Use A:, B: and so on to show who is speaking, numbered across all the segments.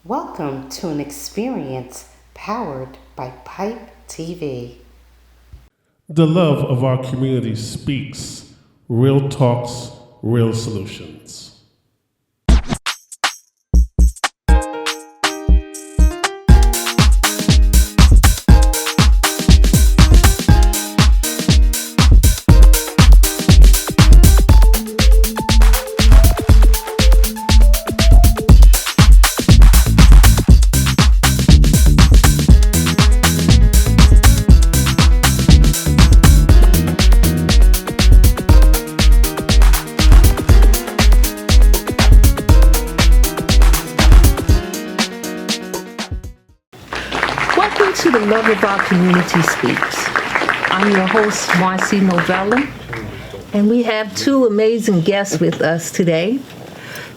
A: Welcome to an experience powered by Pipe TV.
B: The love of our community speaks. Real talks, real solutions.
C: Welcome to the Love of Our Community Speaks. I'm your host, Marcie Novella, and we have two amazing guests with us today.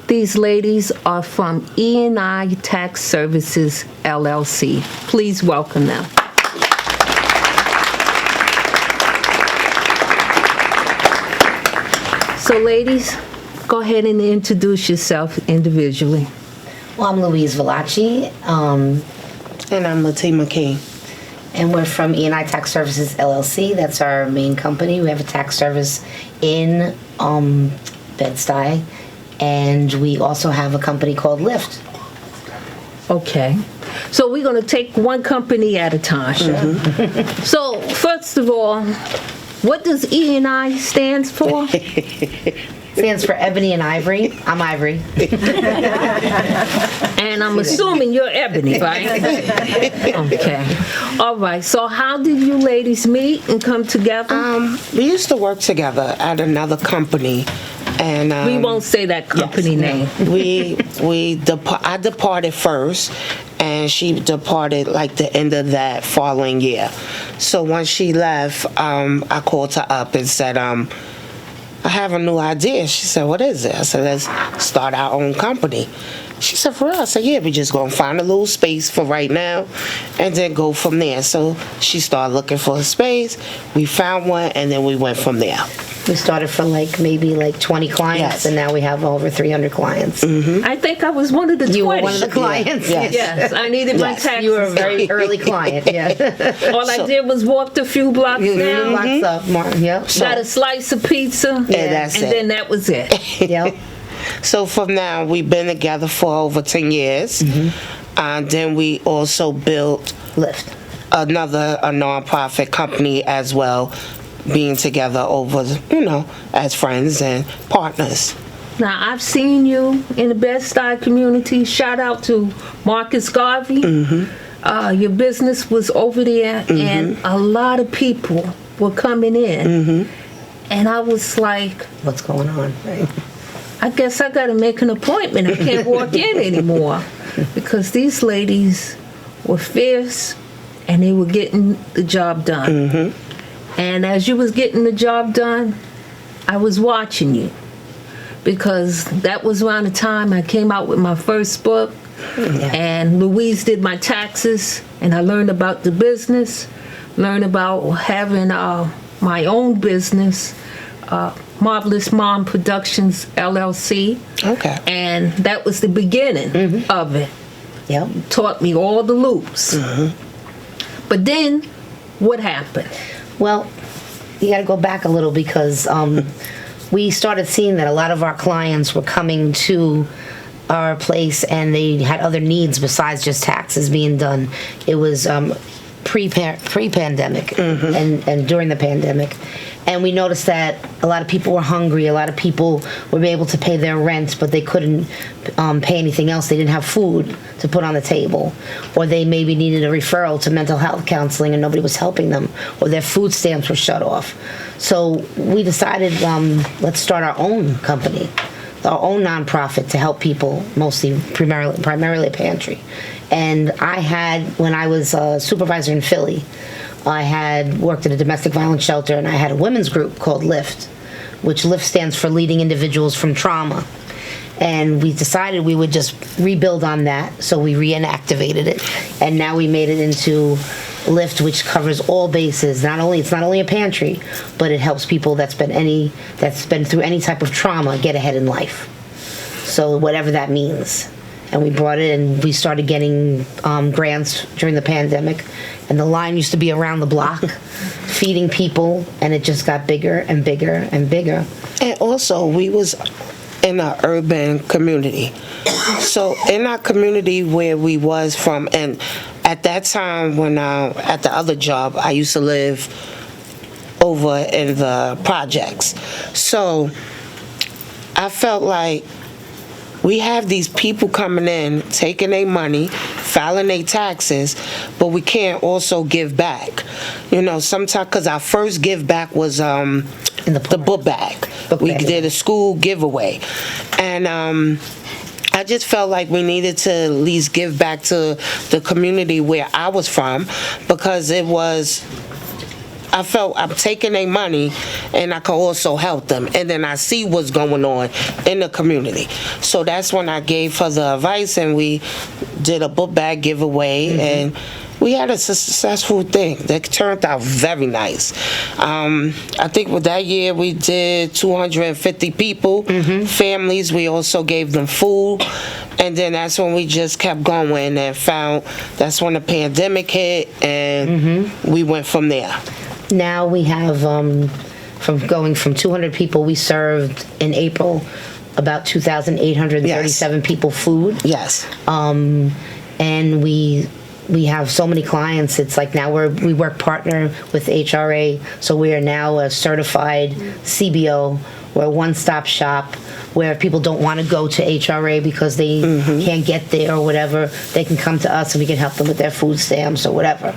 C: These ladies are from E&I Tax Services, LLC. Please welcome them. So ladies, go ahead and introduce yourself individually.
D: Well, I'm Louise Villacci,
E: And I'm Latima King.
D: and we're from E&I Tax Services LLC. That's our main company. We have a tax service in Bed-Stuy, and we also have a company called Lyft.
C: Okay. So we're going to take one company at a time. So first of all, what does E&I stands for?
D: Stands for Ebony and Ivory. I'm Ivory.
C: And I'm assuming you're Ebony, right? Okay. All right. So how did you ladies meet and come together?
E: We used to work together at another company, and
C: We won't say that company name.
E: I departed first, and she departed like the end of that following year. So once she left, I called her up and said, I have a new idea. She said, what is it? I said, let's start our own company. She said, for real? I said, yeah, we're just going to find a little space for right now and then go from there. So she started looking for a space. We found one, and then we went from there.
D: We started from maybe 20 clients,
E: Yes.
D: and now we have over 300 clients.
C: I think I was one of the 20.
D: You were one of the clients.
E: Yes.
C: Yes, I needed my
E: Yes.
C: taxes.
D: You were a very early client, yeah.
C: All I did was walked a few blocks down,
D: Lots of, Martin, yep.
C: got a slice of pizza, and
E: that's it.
C: then that was it.
D: Yep.
E: So from now, we've been together for over 10 years. Then we also built
D: Lyft.
E: a nonprofit company as well, being together over, as friends and partners.
C: Now, I've seen you in the Bed-Stuy community. Shout out to Marcus Garvey. Your business was over there, and a lot of people were coming in. And I was like,
D: What's going on? Right.
C: I guess I got to make an appointment. I can't walk in anymore because these ladies were fierce, and they were getting the job done. And as you was getting the job done, I was watching you because that was around the time I came out with my first book, and Louise did my taxes, and I learned about the business, learned about having my own business, Marvelous Mom Productions LLC.
E: Okay.
C: And that was the beginning of it.
D: Yep.
C: Taught me all the loops. But then, what happened?
D: Well, you got to go back a little because we started seeing that a lot of our clients were coming to our place and they had other needs besides just taxes being done. It was pre-pandemic and during the pandemic. And we noticed that a lot of people were hungry. A lot of people were able to pay their rent, but they couldn't pay anything else. They didn't have food to put on the table. Or they maybe needed a referral to mental health counseling and nobody was helping them. Or their food stamps were shut off. So we decided, let's start our own company, our own nonprofit to help people, primarily a pantry. And I had, when I was a supervisor in Philly, I had worked at a domestic violence shelter, and I had a women's group called Lyft, which Lyft stands for Leading Individuals from Trauma. And we decided we would just rebuild on that, so we reactivated it. And now we made it into Lyft, which covers all bases. It's not only a pantry, but it helps people that's been through any type of trauma get ahead in life. So whatever that means. and we brought it, and we started getting grants during the pandemic, and the line used to be around the block feeding people, and it just got bigger and bigger and bigger.
E: And also, we was in an urban community. So in our community where we was from, and at that time when at the other job, I used to live over in the projects. So I felt like we have these people coming in, taking their money, filing their taxes, but we can't also give back. You know, sometimes, because our first give back was
D: In
E: the book bag. We did a school giveaway. And I just felt like we needed to at least give back to the community where I was from, because it was, I felt I'm taking their money and I could also help them. And then I see what's going on in the community. So that's when I gave her the advice, and we did a book bag giveaway, and we had a successful thing that turned out very nice. I think with that year we did 250 people, families. We also gave them food. And then that's when we just kept going and found, that's when the pandemic hit, and we went from there.
D: Now we have, from going from 200 people, we served in April about 2,837 people food.
E: Yes.
D: And we have so many clients. It's like now we work partner with HRA, so we are now a certified CBO. We're a one-stop shop where if people don't want to go to HRA because they can't get there or whatever, they can come to us and we can help them with their food stamps or whatever.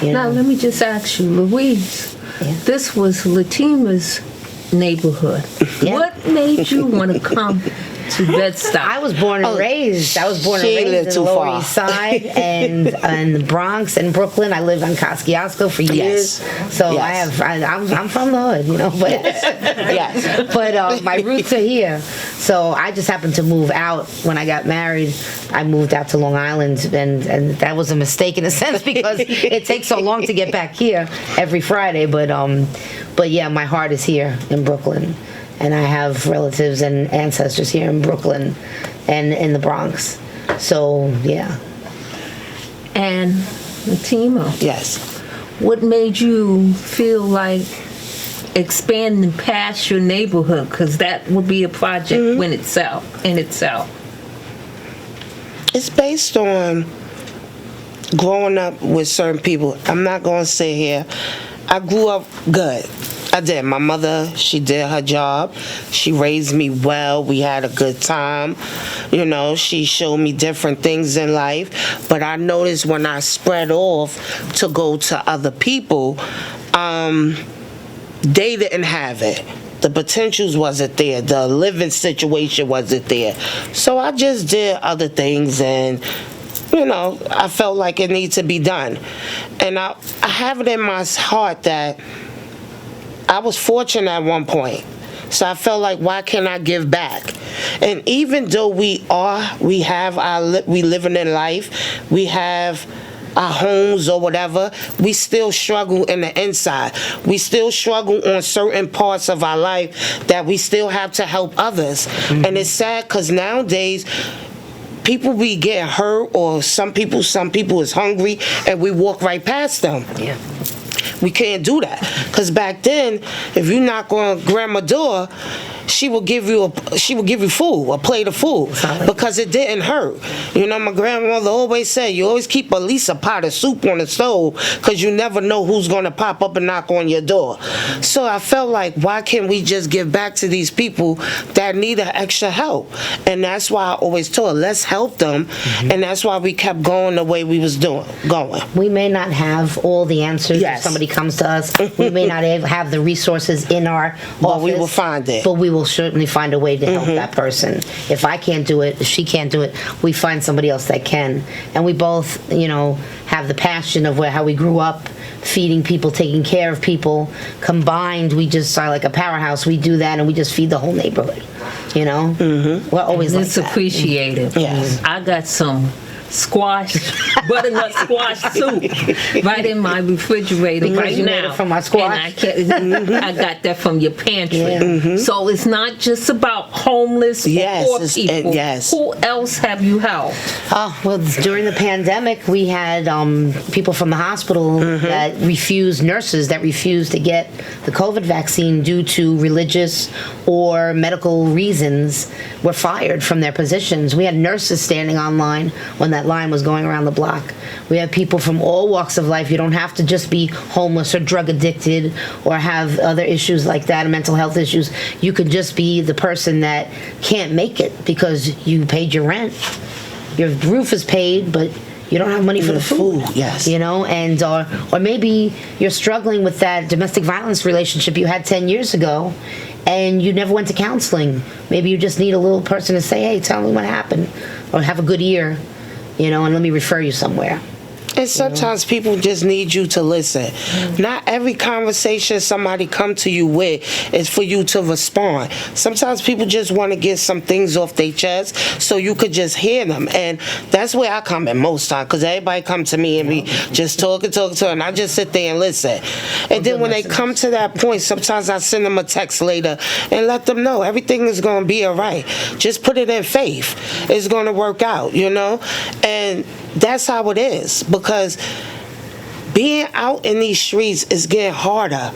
D: You
C: Now,
D: know?
C: let me just ask you, Louise, this was Latima's neighborhood.
D: Yeah.
C: What made you want to come to Bed-Stuy?
D: I was born and raised. I was born and
E: she
D: raised
E: lived
D: in
E: too
D: the Lower
E: far.
D: East Side and in the Bronx and Brooklyn. I lived on Kosciuszko for years, so
E: Yes.
D: I'm from the hood, you know. But
E: Yes.
D: but my roots are here. So I just happened to move out when I got married. I moved out to Long Island, and that was a mistake in a sense because it takes so long to get back here every Friday. But yeah, my heart is here in Brooklyn. And I have relatives and ancestors here in Brooklyn and in the Bronx. So, yeah.
C: And Latima,
E: Yes.
C: what made you feel like expanding past your neighborhood? Because that would be a project in itself.
E: It's based on growing up with certain people. I'm not going to sit here. I grew up good. I did. My mother, she did her job. She raised me well. We had a good time. You know, she showed me different things in life. But I noticed when I spread off to go to other people, they didn't have it. The potentials wasn't there. The living situation wasn't there. So I just did other things, and you know, I felt like it needed to be done. And I have it in my heart that I was fortunate at one point. So I felt like, why can't I give back? And even though we living in life, we have our homes or whatever, we still struggle in the inside. We still struggle on certain parts of our life that we still have to help others. And it's sad because nowadays, people be getting hurt, or some people is hungry, and we walk right past them.
D: Yeah.
E: We can't do that, because back then, if you knock on grandma's door, she will give you food, a plate of food, because it didn't hurt. You know, my grandmother always said, you always keep at least a pot of soup on the stove, because you never know who's going to pop up and knock on your door. So I felt like, why can't we just give back to these people that need an extra help? And that's why I always told her, let's help them. And that's why we kept going the way we was going.
D: We may not have all the answers
E: Yes.
D: if somebody comes to us. We may not have the resources in our
E: But
D: office.
E: we will find it.
D: But we will certainly find a way to help that person. If I can't do it, if she can't do it, we find somebody else that can. And we both, you know, have the passion of how we grew up, feeding people, taking care of people. Combined, we just are like a powerhouse. We do that, and we just feed the whole neighborhood. You know, we're always like
C: It's
D: that.
C: appreciated.
E: Yes.
C: I got some squash, butternut squash soup right in my refrigerator
D: Because
C: right
D: you made
C: now.
D: it from my squash.
C: And I got that from your pantry.
D: Yeah.
C: So it's not just about homeless
E: Yes,
C: or poor
E: it's-
C: people.
E: yes.
C: Who else have you helped?
D: Oh, well, during the pandemic, we had people from the hospital that refused, nurses that refused to get the COVID vaccine due to religious or medical reasons were fired from their positions. We had nurses standing online when that line was going around the block. We have people from all walks of life. You don't have to just be homeless or drug addicted or have other issues like that, mental health issues. You could just be the person that can't make it because you paid your rent. Your roof is paid, but you don't have money for the food.
E: Yes.
D: You know, and or maybe you're struggling with that domestic violence relationship you had 10 years ago and you never went to counseling. Maybe you just need a little person to say, hey, tell me what happened, or have a good ear, you know, and let me refer you somewhere.
E: And sometimes people just need you to listen. Not every conversation somebody come to you with is for you to respond. Sometimes people just want to get some things off their chest so you could just hear them. And that's where I come in most times, because everybody come to me and we just talk, and I just sit there and listen. And then when they come to that point, sometimes I send them a text later and let them know everything is going to be all right. Just put it in faith. It's going to work out, you know? And that's how it is, because being out in these streets is getting harder.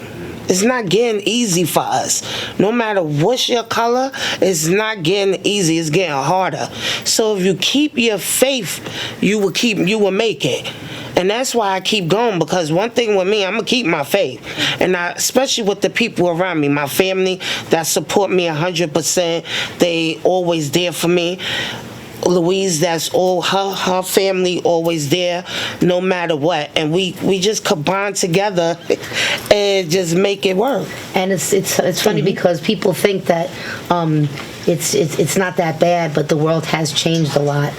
E: It's not getting easy for us. No matter what's your color, it's not getting easy. It's getting harder. So if you keep your faith, you will make it. And that's why I keep going, because one thing with me, I'm going to keep my faith. And especially with the people around me, my family that support me 100%, they always there for me. Louise, that's all her family always there, no matter what, and we just combine together and just make it work.
D: And it's funny because people think that it's not that bad, but the world has changed a lot.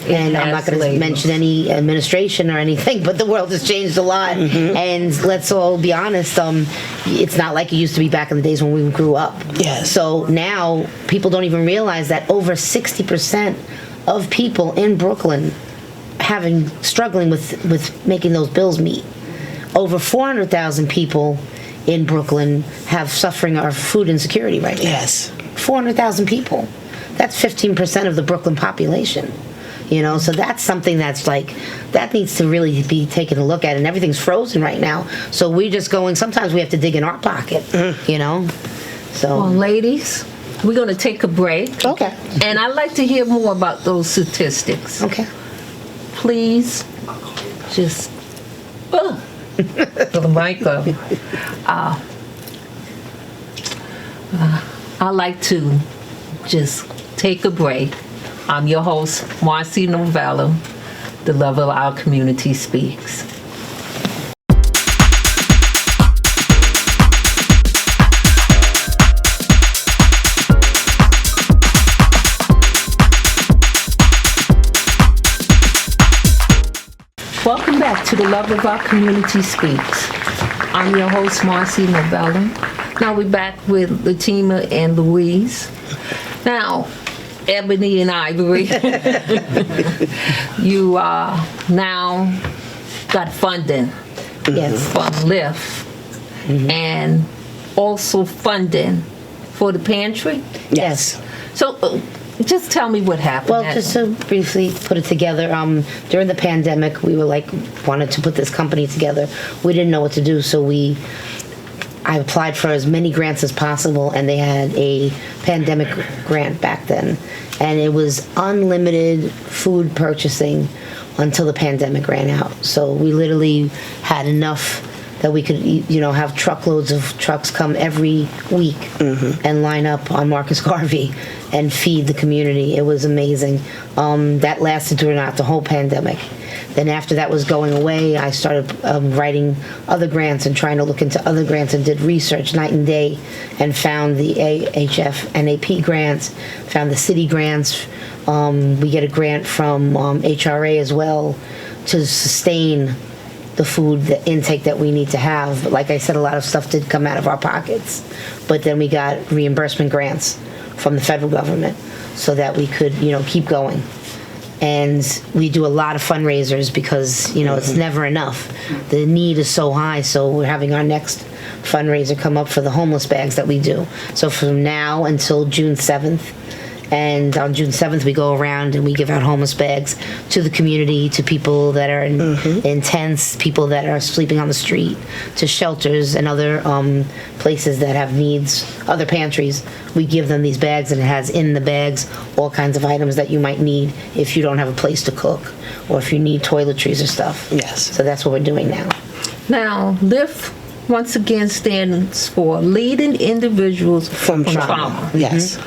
D: And I'm not going to mention any administration or anything, but the world has changed a lot. And let's all be honest, it's not like it used to be back in the days when we grew up.
E: Yes.
D: So now people don't even realize that over 60% of people in Brooklyn struggling with making those bills meet. Over 400,000 people in Brooklyn have suffering of food insecurity right now.
E: Yes.
D: 400,000 people. That's 15% of the Brooklyn population. You know, so that's something that's like, that needs to really be taken a look at, and everything's frozen right now. So we're just going, sometimes we have to dig in our pocket, you know? So.
C: Well, ladies, we're going to take a break.
E: Okay.
C: And I'd like to hear more about those statistics.
D: Okay.
C: Please, just put the mic up. I like to just take a break. I'm your host, Marcie Novella. The love of our community speaks. Welcome back to The Love of Our Community Speaks. I'm your host, Marcie Novella. Now we're back with Latima and Louise. Now, Ebony and Ivory, you now got funding from LIFT and also funding for the pantry?
D: Yes.
C: So just tell me what happened.
D: Well, just to briefly put it together, during the pandemic, we were wanted to put this company together. We didn't know what to do, so I applied for as many grants as possible, and they had a pandemic grant back then. And it was unlimited food purchasing until the pandemic ran out. So we literally had enough that we could, have truckloads of trucks come every week and line up on Marcus Garvey and feed the community. It was amazing. That lasted throughout the whole pandemic. Then after that was going away, I started writing other grants and trying to look into other grants, and did research night and day, and found the AHF NAP grants, found the city grants. We get a grant from HRA as well to sustain the food, the intake that we need to have. But like I said, a lot of stuff did come out of our pockets. But then we got reimbursement grants from the federal government so that we could, keep going. And we do a lot of fundraisers because, it's never enough. The need is so high, so we're having our next fundraiser come up for the homeless bags that we do. So from now until June 7th, and on June 7th we go around and we give out homeless bags to the community, to people that are in tents, people that are sleeping on the street, to shelters and other places that have needs, other pantries. We give them these bags, and it has in the bags all kinds of items that you might need if you don't have a place to cook or if you need toiletries or stuff.
E: Yes.
D: So that's what we're doing now.
C: Now, LIFT once again stands for Leading Individuals
E: From trauma. Yes.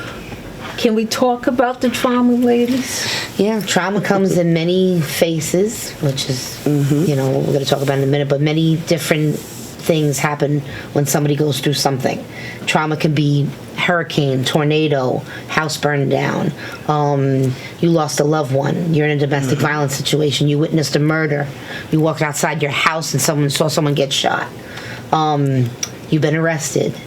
C: Can we talk about the trauma, ladies?
D: Yeah, trauma comes in many faces, which is, we're going to talk about in a minute, but many different things happen when somebody goes through something. Trauma can be hurricane, tornado, house burned down, you lost a loved one, you're in a domestic violence situation, you witnessed a murder, you walked outside your house and saw someone get shot, you've been arrested.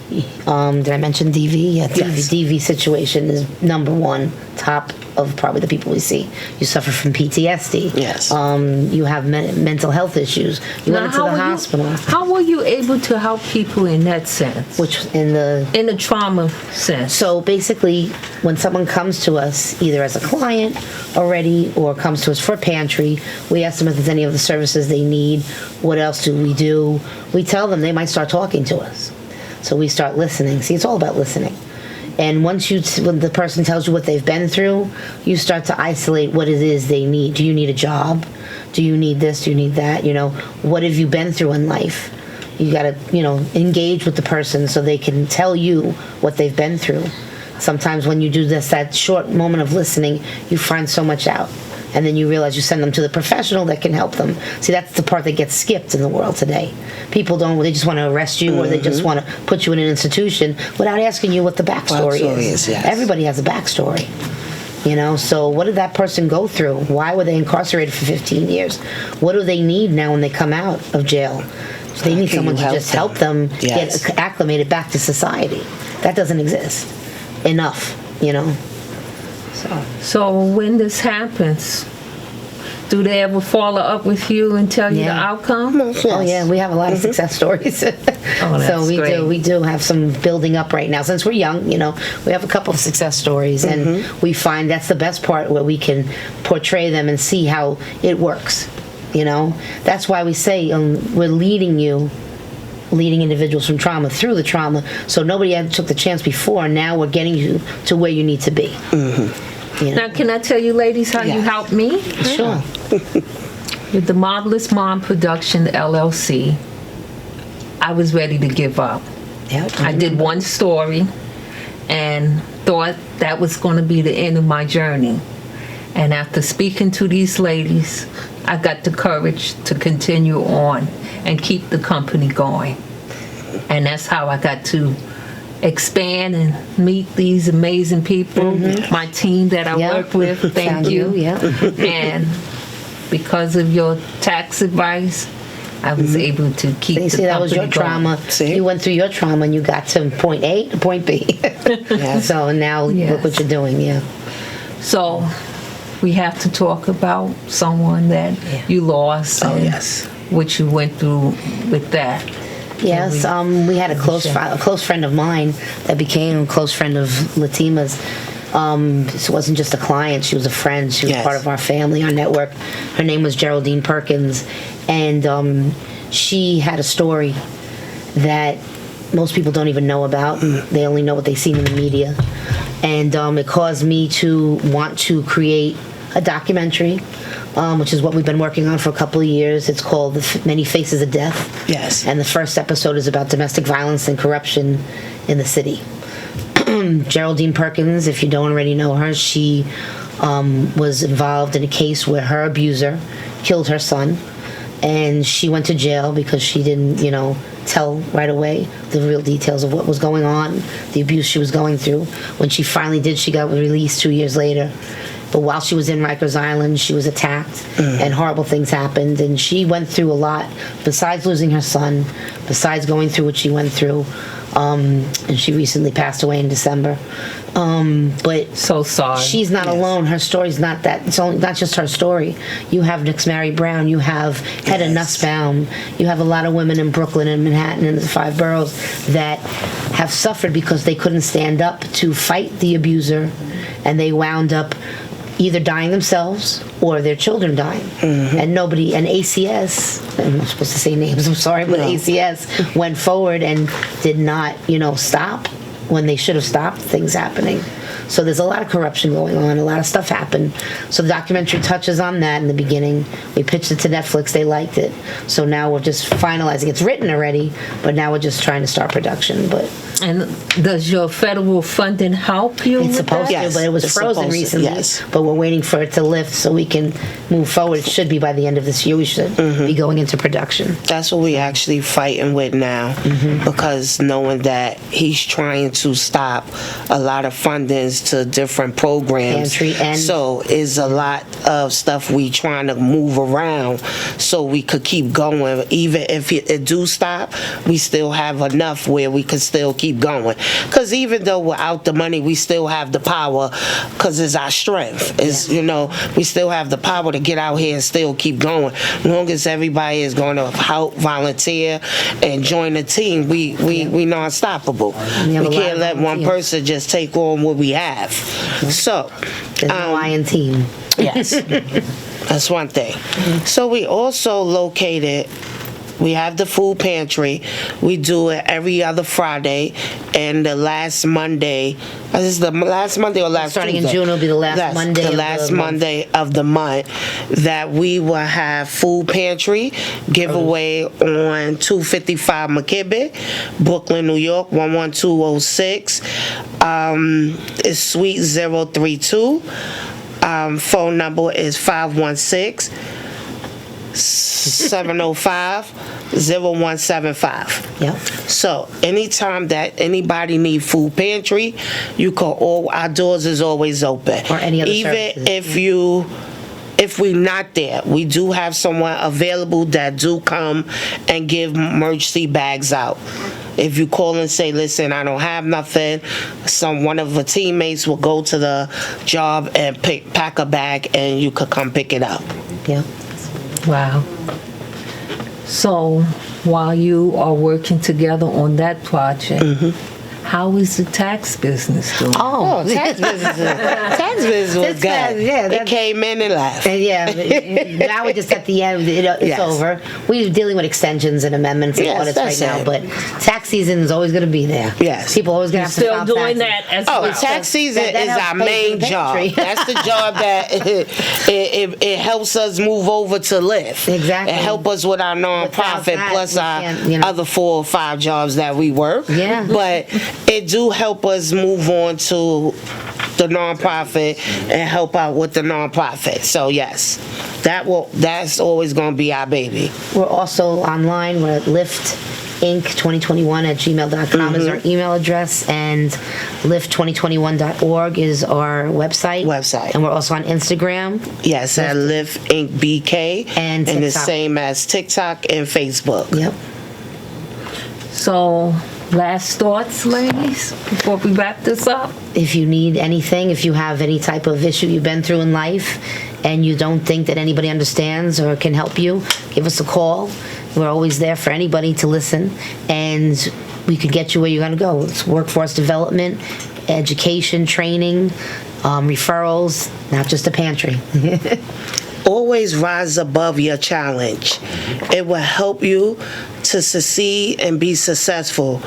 D: Did I mention DV? Yeah,
E: Yes.
D: DV situation is number one, top of probably the people we see. You suffer from PTSD.
E: Yes.
D: You have mental health issues. You went into the hospital.
C: How were you able to help people in that sense?
D: Which in the
C: Trauma sense?
D: So basically, when someone comes to us, either as a client already or comes to us for a pantry, we ask them if there's any of the services they need. What else do? We tell them, they might start talking to us. So we start listening. See, it's all about listening. And when the person tells you what they've been through, you start to isolate what it is they need. Do you need a job? Do you need this? Do you need that? What have you been through in life? You got to, engage with the person so they can tell you what they've been through. Sometimes when you do that short moment of listening, you find so much out. And then you realize you send them to the professional that can help them. See, that's the part that gets skipped in the world today. People they just want to arrest you or they just want to put you in an institution without asking you what the backstory is.
E: Yes.
D: Everybody has a backstory. So what did that person go through? Why were they incarcerated for 15 years? What do they need now when they come out of jail? They need someone to just help them get acclimated back to society. That doesn't exist enough,
C: So when this happens, do they ever follow up with you and tell you the outcome?
E: Yes.
D: Oh yeah, we have a lot of success stories. So we do have some building up right now. Since we're young, we have a couple of success stories, and we find that's the best part, where we can portray them and see how it works. That's why we say we're leading individuals from trauma through the trauma. So nobody ever took the chance before, and now we're getting you to where you need to be.
C: Now, can I tell you, ladies, how you helped me?
D: Sure.
C: With the Marvelous Mom Production LLC, I was ready to give up.
D: Yep.
C: I did one story and thought that was going to be the end of my journey. And after speaking to these ladies, I got the courage to continue on and keep the company going. And that's how I got to expand and meet these amazing people, my team that I work with. Thank you. And because of your tax advice, I was able to keep the company
D: that was your trauma.
E: See?
D: You went through your trauma and you got to point A to point B. So now look what you're doing.
C: So we have to talk about someone that you lost.
E: Oh,
C: and
E: yes.
C: what you went through with that.
D: Yes, we had a close friend of mine that became a close friend of Latima's. She wasn't just a client; she was a friend. She was part of our family, our network. Her name was Geraldine Perkins, and she had a story that most people don't even know about. They only know what they've seen in the media, and it caused me to want to create a documentary, which is what we've been working on for a couple of years. It's called The Many Faces of Death.
E: Yes.
D: And the first episode is about domestic violence and corruption in the city. Geraldine Perkins, if you don't already know her, she was involved in a case where her abuser killed her son, and she went to jail because she didn't, tell right away the real details of what was going on, the abuse she was going through. When she finally did, she got released 2 years later. But while she was in Rikers Island, she was attacked, and horrible things happened. And she went through a lot, besides losing her son, besides going through what she went through. And she recently passed away in December. But
C: So sorry.
D: she's not alone. Her story's not that. It's only, not just her story. You have Nix Mary Brown. You have Hedda Nussbaum. You have a lot of women in Brooklyn and Manhattan and the 5 boroughs that have suffered because they couldn't stand up to fight the abuser, and they wound up either dying themselves or their children dying. And nobody, and ACS, I'm not supposed to say names, I'm sorry, but ACS went forward and did not, stop when they should have stopped things happening. So there's a lot of corruption going on, a lot of stuff happened. So the documentary touches on that in the beginning. We pitched it to Netflix, they liked it. So now we're just finalizing. It's written already, but now we're just trying to start production. But
C: And does your federal funding help you?
D: it's
C: with
D: supposed
C: that?
D: to, but it was
E: it's
D: frozen
E: supposed to,
D: recently.
E: yes.
D: But we're waiting for it to lift so we can move forward. It should be by the end of this year. We should be going into production.
E: That's what we actually fighting with now, because knowing that he's trying to stop a lot of fundings to different programs.
D: Pantry and-
E: so is a lot of stuff we trying to move around so we could keep going. Even if it do stop, we still have enough where we could still keep going. Because even though without the money, we still have the power, because it's our strength. It's, we still have the power to get out here and still keep going. As long as everybody is going to help, volunteer, and join the team, we non-stoppable.
D: have a
E: We
D: lot
E: can't
D: of
E: let one
D: volunteers.
E: person just take on what we have. So,
D: There's no Lion team.
E: yes, that's one thing. So we also located, we have the food pantry. We do it every other Friday, and the last Monday. This is the last Monday or last
D: Starting in
E: Tuesday?
D: June, it'll be the last Monday
E: The
D: of the
E: last
D: month.
E: Monday of the month that we will have food pantry giveaway on 255 McKibben, Brooklyn, New York 11206. It's Suite 032. Phone number is 516 705-0175.
D: Yep.
E: So anytime that anybody need food pantry, you can. All our doors is always open.
D: Or any other
E: Even
D: services.
E: if we not there, we do have someone available that do come and give emergency bags out. If you call and say, listen, I don't have nothing, one of the teammates will go to the job and pack a bag, and you could come pick it up.
D: Yep.
C: Wow. So while you are working together on that project, how is the tax business doing?
E: Oh, tax business was
D: It's
E: good.
D: bad, yeah,
E: It
D: that's-
E: came in and left.
D: And now we're just at the end. It's
E: Yes.
D: over. We're dealing with extensions and amendments and
E: Yes,
D: audits right
E: that's
D: now,
E: it.
D: but tax season is always going to be there.
E: Yes.
D: People always going to have to
C: Still
D: file
C: doing
D: taxes.
C: that as
E: Oh,
C: well.
E: tax season
D: that
E: is
D: helps
E: our
D: pay for
E: main
D: the
E: job.
D: pantry.
E: That's the job that it helps us move over to live.
D: Exactly.
E: It help us with our
D: Without
E: nonprofit
D: that,
E: plus
D: we
E: our
D: can't,
E: other 4 or 5 jobs that we work.
D: Yeah.
E: But it do help us move on to the nonprofit and help out with the nonprofit. So yes, that's always going to be our baby.
D: We're also online. We're at liftinc2021@gmail.com is our email address, and lift2021.org is our website. And we're also on Instagram.
E: Yes, at Lift Inc. BK,
D: And
E: the
D: TikTok.
E: same as TikTok and Facebook.
D: Yep.
C: So last thoughts, ladies, before we wrap this up?
D: If you need anything, if you have any type of issue you've been through in life and you don't think that anybody understands or can help you, give us a call. We're always there for anybody to listen, and we can get you where you're going to go. It's workforce development, education, training, referrals, not just a pantry.
E: Always rise above your challenge. It will help you to succeed and be successful.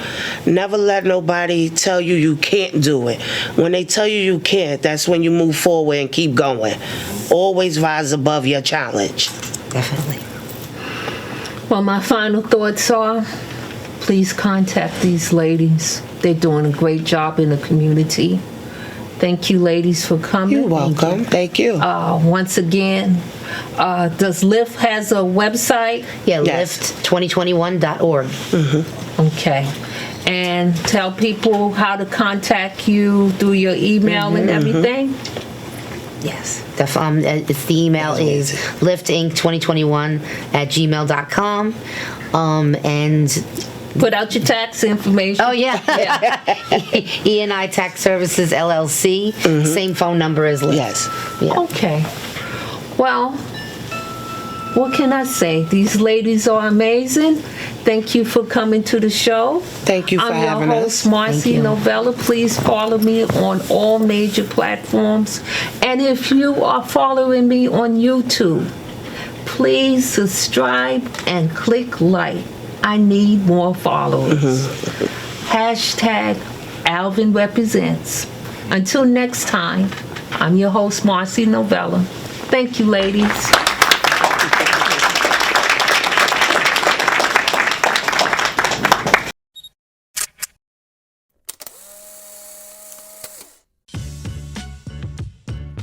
E: Never let nobody tell you you can't do it. When they tell you can't, that's when you move forward and keep going. Always rise above your challenge.
D: Definitely.
C: Well, my final thoughts are, please contact these ladies. They're doing a great job in the community. Thank you, ladids, for coming.
E: You're welcome. Thank you.
C: Once again, does Lyft has a website?
D: Yeah,
E: Yes.
D: lift2021.org.
C: Okay. And tell people how to contact you through your email and everything? Yes.
D: It's the email is liftinc2021@gmail.com. And
C: Put out your tax information.
D: oh yeah, E&I Tax Services LLC. Same phone number as Lift.
E: Yes.
D: Yeah.
C: Okay. Well, what can I say? These ladies are amazing. Thank you for coming to the show.
E: Thank you for having
C: I'm your host,
E: us.
C: Marcie Novella. Please follow me on all major platforms. And if you are following me on YouTube, please subscribe and click like. I need more followers. Hashtag Alvin Represents. Until next time, I'm your host, Marcie Novella. Thank you, ladies.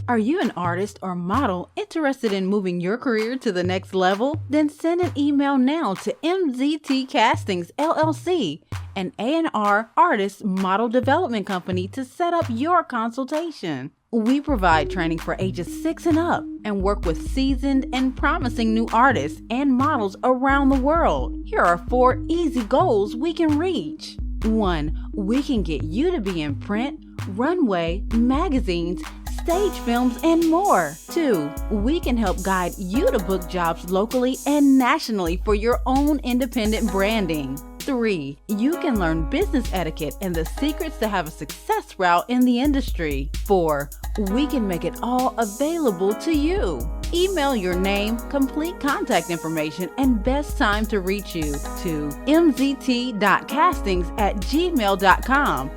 F: Are you an artist or model interested in moving your career to the next level? Then send an email now to MZT Castings LLC, an A&R artist model development company, to set up your consultation. We provide training for ages 6 and up and work with seasoned and promising new artists and models around the world. Here are 4 easy goals we can reach. 1. We can get you to be in print, runway, magazines, stage films, and more. 2. We can help guide you to book jobs locally and nationally for your own independent branding. 3. You can learn business etiquette and the secrets to have a success route in the industry. 4. We can make it all available to you. Email your name, complete contact information, and best time to reach you to mzt.castings@gmail.com